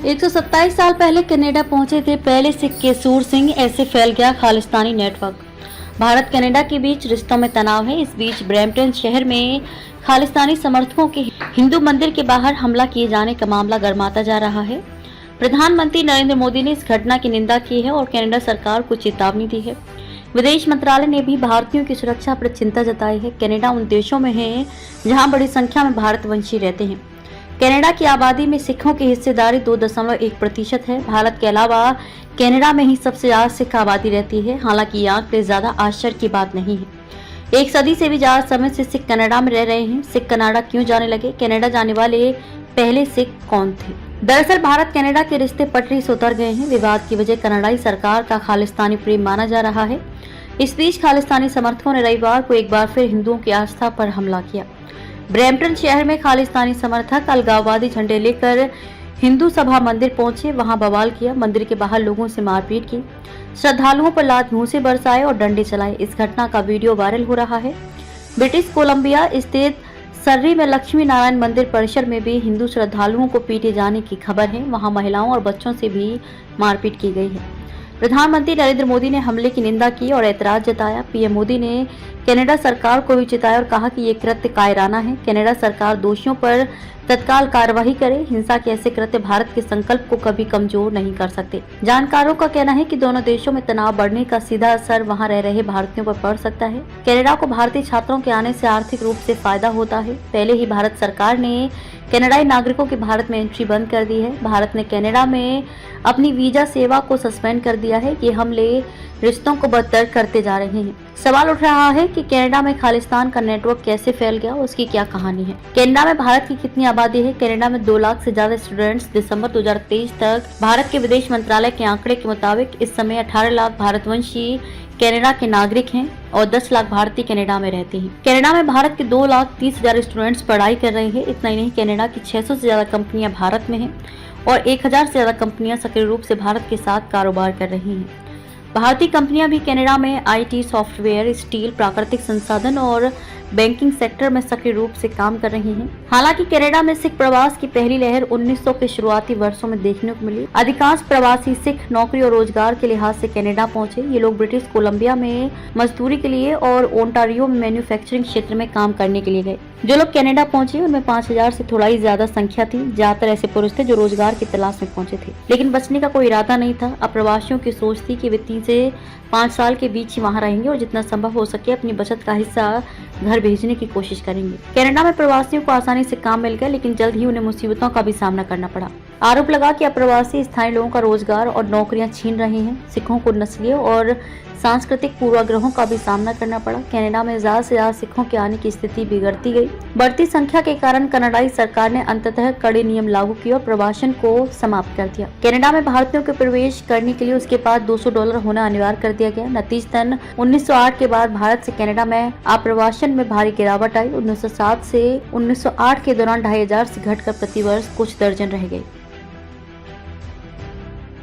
127 साल पहले कनाडा पहुंचे थे पहले सिख केसूर सिंह, ऐसे फैल गया खालिस्तानी नेटवर्क। भारत कनाडा के बीच रिश्तों में तनाव है। इस बीच ब्रैम्पटन शहर में खालिस्तानी समर्थकों के हिंदू मंदिर के बाहर हमला किए जाने का मामला गर्माता जा रहा है। प्रधानमंत्री नरेंद्र मोदी ने इस घटना की निंदा की है और कनाडा सरकार को चेतावनी दी है। विदेश मंत्रालय ने भी भारतीयों की सुरक्षा पर चिंता जताई है। कनाडा उन देशों में है जहां बड़ी संख्या में भारतवंशी रहते हैं। कनाडा की आबादी में सिखों की हिस्सेदारी 2.1% है। भारत के अलावा कनाडा में ही सबसे ज्यादा सिख आबादी रहती है। हालांकि ये आंकड़े ज्यादा आश्चर्य की बात नहीं है। 1 सदी से भी ज्यादा समय से सिख कनाडा में रह रहे हैं। सिख कनाडा क्यों जाने लगे? कनाडा जाने वाले पहले सिख कौन थे? दरअसल भारत कनाडा के रिश्ते पटरी से उतर गए हैं। विवाद की वजह कनाडाई सरकार का खालिस्तानी प्रेम माना जा रहा है। इस बीच खालिस्तानी समर्थकों ने रविवार को एक बार फिर हिंदुओं की आस्था पर हमला किया। ब्रैम्पटन शहर में खालिस्तानी समर्थक अलगाववादी झंडे लेकर हिंदू सभा मंदिर पहुंचे, वहां बवाल किया। मंदिर के बाहर लोगों से मारपीट की, श्रद्धालुओं पर लात घूंसे बरसाए और डंडे चलाए। इस घटना का वीडियो वायरल हो रहा है। ब्रिटिश कोलंबिया स्थित सर्री में लक्ष्मी नारायण मंदिर परिसर में भी हिंदू श्रद्धालुओं को पीटे जाने की खबर है। वहां महिलाओं और बच्चों से भी मारपीट की गई है। प्रधानमंत्री नरेंद्र मोदी ने हमले की निंदा की और ऐतराज जताया। पीएम मोदी ने कनाडा सरकार को भी चिताया और कहा कि ये कृत्य कायराना है। कनाडा सरकार दोषियों पर तत्काल कार्रवाई करे। हिंसा के ऐसे कृत्य भारत के संकल्प को कभी कमजोर नहीं कर सकते। जानकारों का कहना है कि दोनों देशों में तनाव बढ़ने का सीधा असर वहां रह रहे भारतीयों पर पड़ सकता है। कनाडा को भारतीय छात्रों के आने से आर्थिक रूप से फायदा होता है। पहले ही भारत सरकार ने कनाडाई नागरिकों की भारत में एंट्री बंद कर दी है। भारत ने कनाडा में अपनी वीजा सेवा को सस्पेंड कर दिया है। ये हमले रिश्तों को बदतर करते जा रहे हैं। सवाल उठ रहा है कि कनाडा में खालिस्तान का नेटवर्क कैसे फैल गया, उसकी क्या कहानी है। कनाडा में भारत की कितनी आबादी है? कनाडा में 2 लाख से ज्यादा स्टूडेंट्स। दिसंबर 2023 तक भारत के विदेश मंत्रालय के आंकड़े के मुताबिक इस समय 18 लाख भारतवंशी कनाडा के नागरिक हैं और 10 लाख भारतीय कनाडा में रहते हैं। कनाडा में भारत के 2,30,000 स्टूडेंट्स पढ़ाई कर रहे हैं। इतना ही नहीं, कनाडा की 600 से ज्यादा कंपनियां भारत में हैं और 1000 से ज्यादा कंपनियां सक्रिय रूप से भारत के साथ कारोबार कर रही हैं। भारतीय कंपनियां भी कनाडा में आईटी, सॉफ्टवेयर, स्टील, प्राकृतिक संसाधन और बैंकिंग सेक्टर में सक्रिय रूप से काम कर रही हैं। हालांकि कनाडा में सिख प्रवास की पहली लहर 1900 के शुरुआती वर्षों में देखने को मिली। अधिकांश प्रवासी सिख नौकरी और रोजगार के लिहाज से कनाडा पहुंचे। ये लोग ब्रिटिश कोलंबिया में मजदूरी के लिए और ओंटारियो में मैन्युफैक्चरिंग क्षेत्र में काम करने के लिए गए। जो लोग कनाडा पहुंचे उनमें 5000 से थोड़ा ही ज्यादा संख्या थी। ज्यादातर ऐसे पुरुष थे जो रोजगार की तलाश में पहुंचे थे, लेकिन बचने का कोई इरादा नहीं था। अप्रवासियों की सोच थी कि वे 3 से 5 साल के बीच ही वहां रहेंगे और जितना संभव हो सके अपनी बचत का हिस्सा घर भेजने की कोशिश करेंगे। कनाडा में प्रवासियों को आसानी से काम मिल गया, लेकिन जल्द ही उन्हें मुसीबतों का भी सामना करना पड़ा। आरोप लगा कि अप्रवासी स्थानीय लोगों का रोजगार और नौकरियां छीन रहे हैं। सिखों को नस्लीय और सांस्कृतिक पूर्वाग्रहों का भी सामना करना पड़ा। कनाडा में ज्यादा से ज्यादा सिखों के आने की स्थिति बिगड़ती गई। बढ़ती संख्या के कारण कनाडाई सरकार ने अंततः कड़े नियम लागू किए और प्रवासन को समाप्त कर दिया। कनाडा में भारतीयों के प्रवेश करने के लिए उसके पास $200 होना अनिवार्य कर दिया गया। नतीजतन 1908 के बाद भारत से कनाडा में आप्रवासन में भारी गिरावट आई। 1907 से 1908 के दौरान 2500 से घटकर प्रतिवर्ष कुछ दर्जन रह गई।